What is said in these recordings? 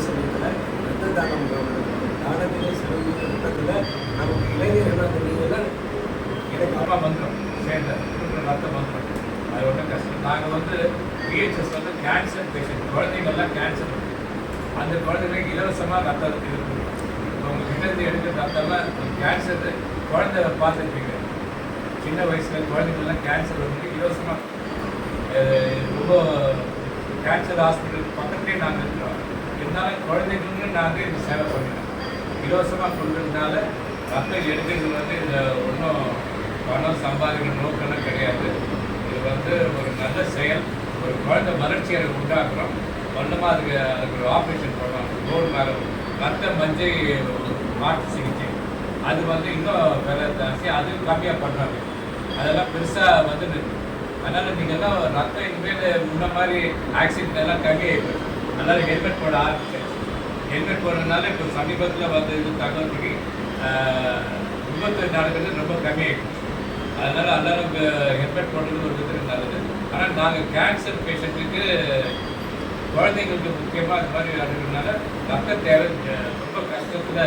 சமயத்தில் ரத்த தானம் தானத்திலே சிறந்த ரத்தத்தில் நமக்கு இளைஞர்கள் அந்த நீங்கள்லாம் எனக்கு அப்பா மந்திரம் சேர்ந்த ரத்த மந்திரம் அது ஒன்றும் கஷ்டம். நாங்கள் வந்து பிஹெச்எஸ் வந்து கேன்சர் பேஷண்ட் குழந்தைங்கள்லாம் கேன்சர் அந்த குழந்தைங்களுக்கு இலவசமாக ரத்தம் இருக்குது. இப்போ உங்கள் கிட்டேருந்து எடுக்கிற ரத்தம்லாம் கேன்சர் குழந்தை பார்த்துருப்பீங்க, சின்ன வயசில் குழந்தைங்கள்லாம் கேன்சர் வந்து இலவசமாக ரொம்ப கேன்சர் ஹாஸ்பிட்டல் பக்கத்துலேயே நாங்கள் இருக்கிறோம். இருந்தாலும் குழந்தைங்களுக்கு நாங்கள் இந்த சேவை பண்ணிடுறோம். இலவசமாக கொடுக்கறதுனால ரத்தம் எடுக்கிறது வந்து இதில் ஒன்றும் பணம் சம்பாதிக்கிற நோக்கம்லாம் கிடையாது. இது வந்து ஒரு நல்ல செயல். ஒரு குழந்தை வளர்ச்சியை உண்டாக்குறோம். ஒன்றுமா அதுக்கு ஒரு ஆப்ரேஷன் பண்ணுவாங்க, தோல் மேலே ரத்த மஞ்சை மாற்று சிகிச்சை. அது வந்து இன்னும் விலை ஜாஸ்தி, அதுவும் கம்மியாக பண்ணுறாங்க. அதெல்லாம் பெருசாக வந்துட்டு அதனால் நீங்கள்லாம் ரத்தம் இனிமேல் முன்ன மாதிரி ஆக்சிடென்ட் எல்லாம் கம்மியாகிடும். அதனால் ஹெல்மெட் போட ஆரம்பிச்சேன். ஹெல்மெட் போடுறதுனால இப்போ சமீபத்தில் வந்து இது தகவல்படி விபத்து நடக்கிறது ரொம்ப கம்மியாகிடும். அதனால் எல்லாரும் ஹெல்மெட் போடுறது ஒரு விதத்துக்கு நல்லது. ஆனால் நாங்கள் கேன்சர் பேஷண்ட்டுக்கு குழந்தைங்களுக்கு முக்கியமாக இது மாதிரி நடக்கிறதுனால ரத்த தேவை ரொம்ப கஷ்டத்தில்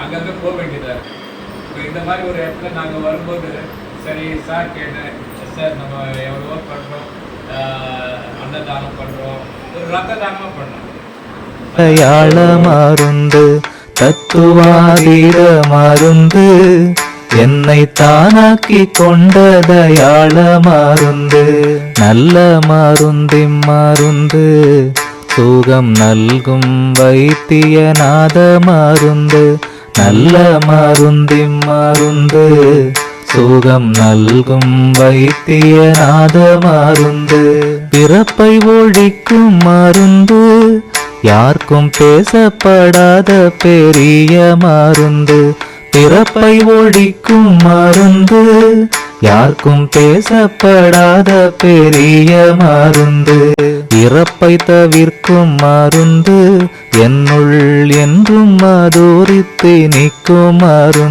அங்கங்கே போக வேண்டியதாக இருக்குது. இப்போ இந்த மாதிரி ஒரு இடத்துல நாங்கள் வரும்போது சரி சார் கேட்டேன், சார் நம்ம எவ்வளவோ பண்ணுறோம், அன்னதானம் பண்ணுறோம், ஒரு ரத்த தானமாக பண்ணோம். யாழ மருந்து தத்துவாதீர மருந்து என்னை தானாக்கி கொண்டதயாள மருந்து நல்ல மருந்திம் மருந்து சுகம் நல்கும் வைத்தியநாத மருந்து நல்ல மருந்திம் மருந்து சுகம் நல்கும் வைத்தியநாத மருந்து பிறப்பை ஒழிக்கும் மருந்து யாருக்கும் பேசப்படாத பெரிய மருந்து பிறப்பை ஒழிக்கும் மருந்து யாருக்கும் பேசப்படாத பெரிய மருந்து இறப்பை தவிர்க்கும் மருந்து என்னுள் என்றும் மதுரித்து நிற்கும் மருந்து.